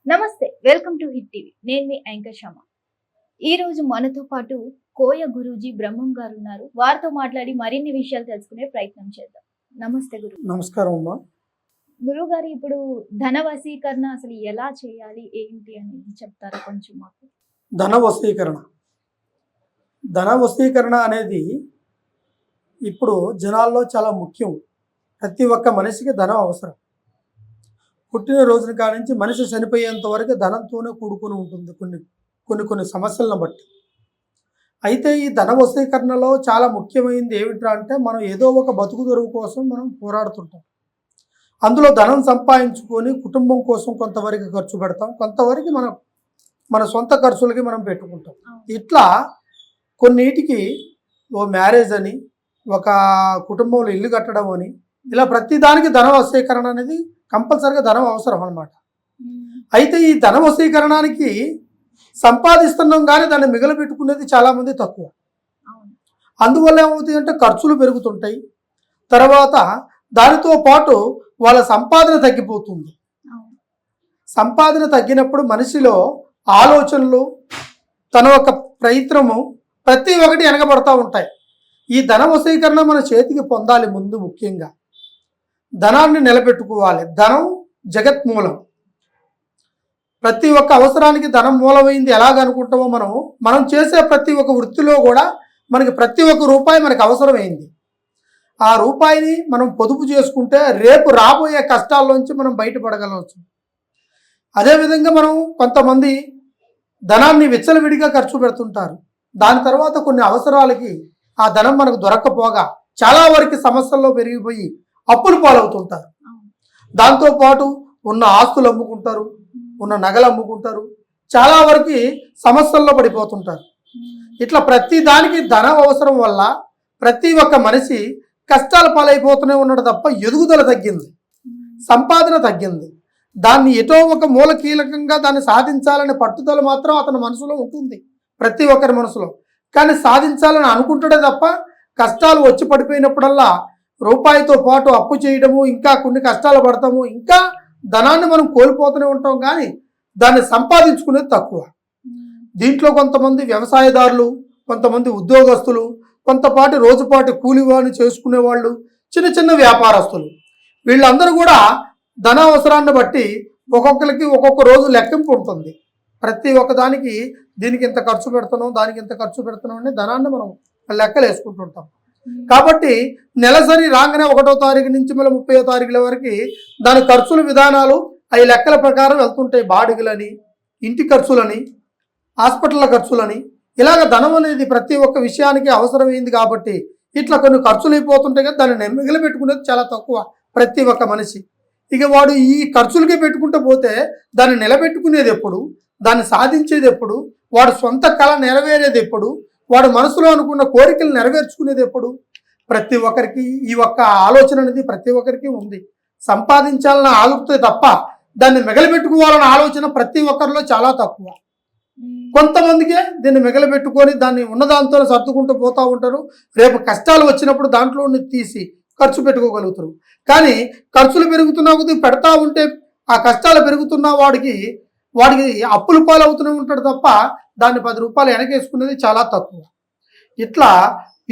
నమస్తే, welcome to hit TV. నేను మీ anchor శమ. ఈ రోజు మనతో పాటు కోయ గురూజీ బ్రహ్మం గారు ఉన్నారు. వారితో మాట్లాడి మరిన్ని విషయాలు తెలుసుకునే ప్రయత్నం చేద్దాం. నమస్తే గురు. నమస్కారం అమ్మా. గురువు గారు, ఇప్పుడు ధన వశీకరణ అసలు ఎలా చేయాలి, ఏంటి అనేది చెప్తారా కొంచెం మాకు? ధన వశీకరణ అనేది ఇప్పుడు జనాల్లో చాలా ముఖ్యం. ప్రతి ఒక్క మనిషికి ధనం అవసరం. పుట్టిన రోజున కాడి నుంచి మనిషి చనిపోయేంత వరకు ధనంతోనే కూడుకుని ఉంటుంది కొన్ని సమస్యలను బట్టి. అయితే ఈ ధన వశీకరణలో చాలా ముఖ్యమైనది ఏమిట్రా అంటే, మనం ఏదో ఒక బతుకు తెరువు కోసం మనం పోరాడుతుంటాం. అందులో ధనం సంపాదించుకొని కుటుంబం కోసం కొంతవరకు ఖర్చు పెడతాం, కొంతవరకు మన సొంత ఖర్చులకి మనం పెట్టుకుంటాం. ఇట్లా కొన్నిటికి ఓ మ్యారేజ్ అని, ఒక కుటుంబంలో ఇల్లు కట్టడం అని, ఇలా ప్రతిదానికి ధన వశీకరణ అనేది కంపల్సరిగా ధనం అవసరం అన్నమాట. అయితే ఈ ధన వశీకరణానికి సంపాదిస్తున్నాం కానీ దాన్ని మిగలబెట్టుకునేది చాలామంది తక్కువ. అందువల్ల ఏమవుతుంది అంటే ఖర్చులు పెరుగుతుంటాయి. తర్వాత దానితో పాటు వాళ్ళ సంపాదన తగ్గిపోతుంది. సంపాదన తగ్గినప్పుడు మనిషిలో ఆలోచనలు, తన యొక్క ప్రయత్నము ప్రతి ఒక్కటి వెనకబడతా ఉంటాయి. ఈ ధన వశీకరణ మన చేతికి పొందాలి. ముందు ముఖ్యంగా ధనాన్ని నిలబెట్టుకోవాలి. ధనం జగత్మూలం. ప్రతి ఒక్క అవసరానికి ధనం మూలమైంది ఎలాగనుకుంటామో మనం చేసే ప్రతి ఒక్క వృత్తిలో కూడా మనకి ప్రతి ఒక్క రూపాయి మనకు అవసరమైంది. ఆ రూపాయిని మనం పొదుపు చేసుకుంటే రేపు రాబోయే కష్టాల్లోంచి మనం బయటపడగలవచ్చు. అదేవిధంగా మనం కొంతమంది ధనాన్ని విచ్చలవిడిగా ఖర్చు పెడుతుంటారు. దాని తర్వాత కొన్ని అవసరాలకి ఆ ధనం మనకు దొరక్కపోగా చాలా వరకు సమస్యల్లో పెరిగిపోయి అప్పులు పాలవుతుంటారు. దాంతోపాటు ఉన్న ఆస్తులు అమ్ముకుంటారు, ఉన్న నగలు అమ్ముకుంటారు, చాలా వరకు సమస్యల్లో పడిపోతుంటారు. ఇట్లా ప్రతి దానికి ధనం అవసరం వల్ల ప్రతి ఒక్క మనిషి కష్టాల పాలైపోతూనే ఉన్నాడు తప్ప ఎదుగుదల తగ్గింది, సంపాదన తగ్గింది. దాన్ని ఎటో ఒక మూల కీలకంగా దాన్ని సాధించాలనే పట్టుదల మాత్రం అతని మనసులో ఉంటుంది, ప్రతి ఒక్కరి మనసులో. కానీ సాధించాలని అనుకుంటాడే తప్ప కష్టాలు వచ్చి పడిపోయినప్పుడల్లా రూపాయితో పాటు అప్పు చేయడము, ఇంకా కొన్ని కష్టాలు పడతాము, ఇంకా ధనాన్ని మనం కోల్పోతూనే ఉంటాం. కానీ దాన్ని సంపాదించుకునేది తక్కువ. దీంట్లో కొంతమంది వ్యవసాయదారులు, కొంతమంది ఉద్యోగస్తులు, కొంతపాటి రోజుపాటి కూలివాని చేసుకునే వాళ్ళు, చిన్న చిన్న వ్యాపారస్తులు, వీళ్ళందరూ కూడా ధన అవసరాన్ని బట్టి ఒక్కొక్కరికి ఒక్కొక్క రోజు లెక్కింపు ఉంటుంది. ప్రతి ఒక్కదానికి దీనికి ఇంత ఖర్చు పెడుతున్నాం, దానికి ఇంత ఖర్చు పెడుతున్నాం అనే ధనాన్ని మనం లెక్కలు వేసుకుంటుంటాం. కాబట్టి నెలసరి రాగానే 1వ తారీఖు నుంచి మళ్ళీ 30వ తారీఖుల వరకు దాని ఖర్చుల విధానాలు అవి లెక్కల ప్రకారం వెళ్తుంటాయి. బాడుగులని, ఇంటి ఖర్చులని, హాస్పిటల్ ఖర్చులని, ఇలాగ ధనం అనేది ప్రతి ఒక్క విషయానికి అవసరమైంది. కాబట్టి ఇట్లా కొన్ని ఖర్చులు అయిపోతుంటాయి కదా, దాన్ని మిగిలిపెట్టుకునేది చాలా తక్కువ ప్రతి ఒక్క మనిషి. ఇక వాడు ఈ ఖర్చులకి పెట్టుకుంటూ పోతే దాన్ని నిలబెట్టుకునేది ఎప్పుడు, దాన్ని సాధించేది ఎప్పుడు, వాడు సొంత కళ నెరవేరేది ఎప్పుడు, వాడు మనసులో అనుకున్న కోరికలు నెరవేర్చుకునేది ఎప్పుడు? ప్రతి ఒక్కరికి ఈ ఒక్క ఆలోచన అనేది ప్రతి ఒక్కరికి ఉంది. సంపాదించాలన్న ఆలోచన తప్ప దాన్ని మిగలబెట్టుకోవాలన్న ఆలోచన ప్రతి ఒక్కరిలో చాలా తక్కువ. కొంతమందికే దీన్ని మిగలబెట్టుకొని దాన్ని ఉన్నదాంతో సర్దుకుంటూ పోతూ ఉంటారు. రేపు కష్టాలు వచ్చినప్పుడు దాంట్లో తీసి ఖర్చు పెట్టుకోగలుగుతారు. కానీ ఖర్చులు పెరుగుతున్నా కొద్దీ పెడతా ఉంటే ఆ కష్టాలు పెరుగుతున్న వాడికి అప్పులు పాలవుతూనే ఉంటాడు తప్ప దాన్ని 10 రూపాయలు వెనకేసుకునేది చాలా తక్కువ. ఇట్లా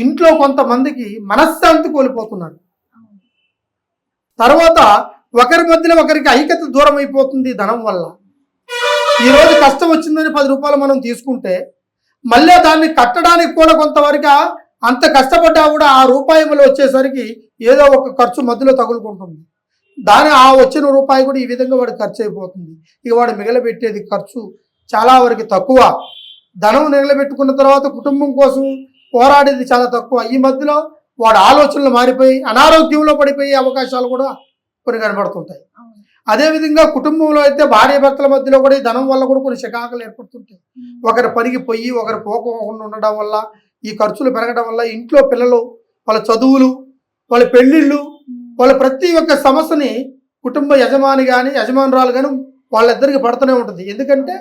ఇంట్లో కొంతమందికి మనశ్శాంతి కోల్పోతున్నారు. తర్వాత ఒకరి మధ్యలో ఒకరికి ఐక్యత దూరం అయిపోతుంది ధనం వల్ల. ఈరోజు కష్టం వచ్చిందని 10 రూపాయలు మనం తీసుకుంటే మళ్ళీ దాన్ని కట్టడానికి కూడా కొంతవరకు అంత కష్టపడ్డా కూడా ఆ రూపాయి మళ్ళీ వచ్చేసరికి ఏదో ఒక ఖర్చు మధ్యలో తగులుకుంటుంది. ఆ వచ్చిన రూపాయి కూడా ఈ విధంగా వాడు ఖర్చు అయిపోతుంది. ఇక వాడు మిగలబెట్టేది ఖర్చు చాలా వరకు తక్కువ. ధనం నిలబెట్టుకున్న తర్వాత కుటుంబం కోసం పోరాడేది చాలా తక్కువ. ఈ మధ్యలో వాడు ఆలోచనలు మారిపోయి అనారోగ్యంలో పడిపోయే అవకాశాలు కూడా కొన్ని కనబడుతుంటాయి. అదేవిధంగా కుటుంబంలో అయితే భార్య భర్తల మధ్యలో కూడా ఈ ధనం వల్ల కూడా కొన్ని చికాకులు ఏర్పడుతుంటాయి. ఒకరి పనికి పోయి ఒకరు పోకుండా ఉండడం వల్ల, ఈ ఖర్చులు పెరగడం వల్ల ఇంట్లో పిల్లలు, వాళ్ళ చదువులు, వాళ్ళ పెళ్ళిళ్ళు, వాళ్ళ ప్రతి ఒక్క సమస్యని కుటుంబ యజమాని కానీ యజమానురాలు కానీ వాళ్ళిద్దరికి పడుతూనే ఉంటుంది. ఎందుకంటే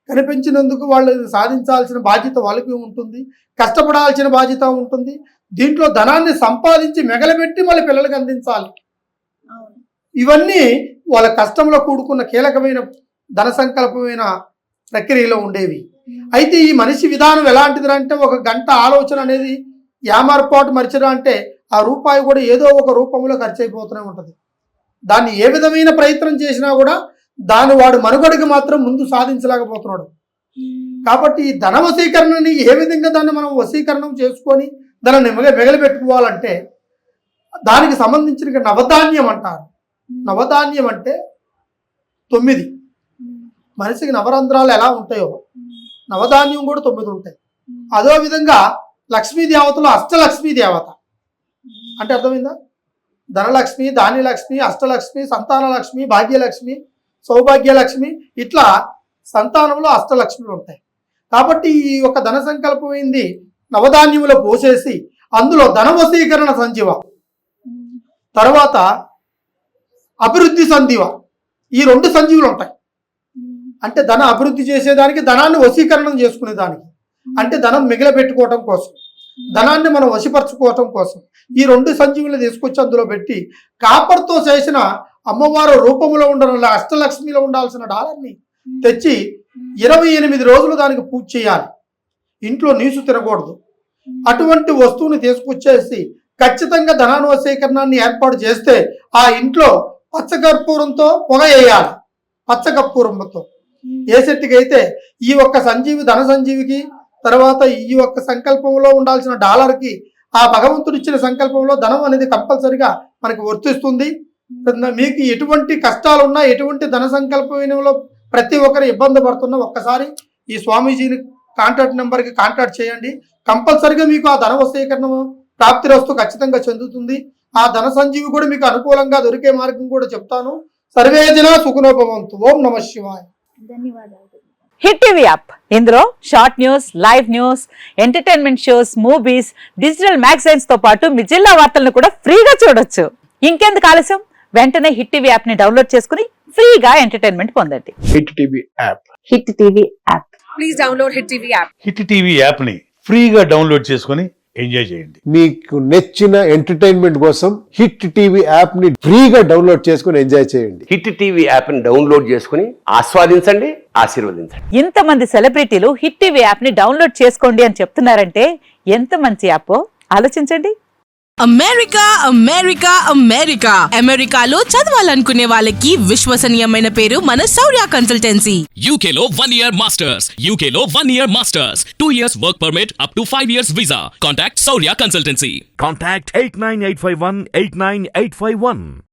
కనిపించినందుకు వాళ్ళు సాధించాల్సిన బాధ్యత వాళ్ళకి ఉంటుంది, కష్టపడాల్సిన బాధ్యత ఉంటుంది. దీంట్లో ధనాన్ని సంపాదించి మిగలబెట్టి మళ్ళీ పిల్లలకి అందించాలి. ఇవన్నీ వాళ్ళ కష్టంలో కూడుకున్న కీలకమైన ధన సంకల్పమైన ప్రక్రియలో ఉండేవి. అయితే ఈ మనిషి విధానం ఎలాంటిదంటే ఒక గంట ఆలోచన అనేది యామార్పాటు మరిచడం అంటే ఆ రూపాయి కూడా ఏదో ఒక రూపంలో ఖర్చు అయిపోతూనే ఉంటుంది. దాన్ని ఏ విధమైన ప్రయత్నం చేసినా కూడా దాన్ని వాడు మనుగడకి మాత్రం ముందు సాధించలేకపోతున్నాడు. కాబట్టి ఈ ధన వశీకరణని ఏ విధంగా దాన్ని మనం వశీకరణం చేసుకొని దాన్ని మిగలబెట్టుకోవాలంటే దానికి సంబంధించిన నవధాన్యం అంటారు. నవధాన్యం అంటే 9. మనిషికి నవరంధ్రాలు ఎలా ఉంటాయో నవధాన్యం కూడా 9 ఉంటాయి. అదో విధంగా లక్ష్మీ దేవతలో అష్టలక్ష్మీ దేవత అంటే అర్థమైందా? ధనలక్ష్మి, ధాన్యలక్ష్మి, అష్టలక్ష్మి, సంతానలక్ష్మి, భాగ్యలక్ష్మి, సౌభాగ్యలక్ష్మి, ఇట్లా సంతానంలో అష్టలక్ష్ములు ఉంటాయి. కాబట్టి ఈ యొక్క ధన సంకల్పమైంది నవధాన్యములో పోసేసి అందులో ధన వశీకరణ సంజీవ, తర్వాత అభివృద్ధి సంజీవ, ఈ 2 సంజీవులు ఉంటాయి. అంటే ధన అభివృద్ధి చేసేదానికి, ధనాన్ని వశీకరణం చేసుకునేదానికి, అంటే ధనం మిగిలబెట్టుకోవటం కోసం, ధనాన్ని మనం వశపరచుకోవటం కోసం ఈ 2 సంజీవులు తీసుకొచ్చి అందులో పెట్టి కాపర్తో చేసిన అమ్మవారు రూపంలో ఉండాలి అష్టలక్ష్మిలో ఉండాల్సిన డాలర్ని తెచ్చి 28 రోజులు దానికి పూజ చేయాలి. ఇంట్లో నీసు తినకూడదు. అటువంటి వస్తువుని తీసుకొచ్చేసి ఖచ్చితంగా ధనాను వశీకరణాన్ని ఏర్పాటు చేస్తే ఆ ఇంట్లో పచ్చకర్పూరంతో పొగ వేయాలి. పచ్చకర్పూరంతో వేసేట్టుకైతే ఈ ఒక్క సంజీవి ధన సంజీవికి, తర్వాత ఈ ఒక్క సంకల్పంలో ఉండాల్సిన డాలర్కి ఆ భగవంతుడు ఇచ్చిన సంకల్పంలో ధనం అనేది కంపల్సరిగా మనకి వర్తిస్తుంది. మీకు ఎటువంటి కష్టాలున్నా, ఎటువంటి ధన సంకల్పంలో ప్రతి ఒక్కరు ఇబ్బంది పడుతున్నా ఒక్కసారి ఈ స్వామీజీని కాంటాక్ట్ నెంబర్కి కాంటాక్ట్ చేయండి. కంపల్సరిగా మీకు ఆ ధన వశీకరణ ప్రాప్తిరస్తు ఖచ్చితంగా చెందుతుంది. ఆ ధన సంజీవి కూడా మీకు అనుకూలంగా దొరికే మార్గం కూడా చెప్తాను. సర్వే జన సుఖనోభవంతు. ఓం నమః శివాయ. ధన్యవాదాలు. హిట్ టీవీ యాప్, ఇందులో short news, live news, entertainment shows, movies, digital magazines తో పాటు మీ జిల్లా వార్తలను కూడా ఫ్రీగా చూడొచ్చు. ఇంకెందుకు ఆలస్యం, వెంటనే హిట్ టీవీ యాప్ ని డౌన్లోడ్ చేసుకుని ఫ్రీగా ఎంటర్టైన్మెంట్ పొందండి. Hit TV app. Hit TV app. Please download Hit TV app. Hit TV యాప్ని ఫ్రీగా డౌన్లోడ్ చేసుకొని ఎంజాయ్ చేయండి. మీకు నచ్చిన ఎంటర్టైన్మెంట్ కోసం హిట్ టీవీ యాప్ ని ఫ్రీగా డౌన్లోడ్ చేసుకుని ఎంజాయ్ చేయండి. హిట్ టీవీ యాప్ని డౌన్లోడ్ చేసుకుని ఆస్వాదించండి, ఆశీర్వదించండి. ఇంతమంది సెలబ్రిటీలు హిట్ టీవీ యాప్ ని డౌన్లోడ్ చేసుకోండి అని చెప్తున్నారంటే ఎంత మంచి యాప్ ఆలోచించండి. అమెరికా అమెరికా అమెరికా అమెరికాలో చదవాలనుకునే వాళ్ళకి విశ్వసనీయమైన పేరు మన శౌర్య consultancy. UK Law 1 Year Masters. UK Law 1 Year Masters. 2 years work permit up to 5 years visa. Contact Saurya Consultancy. Contact 89851 89851.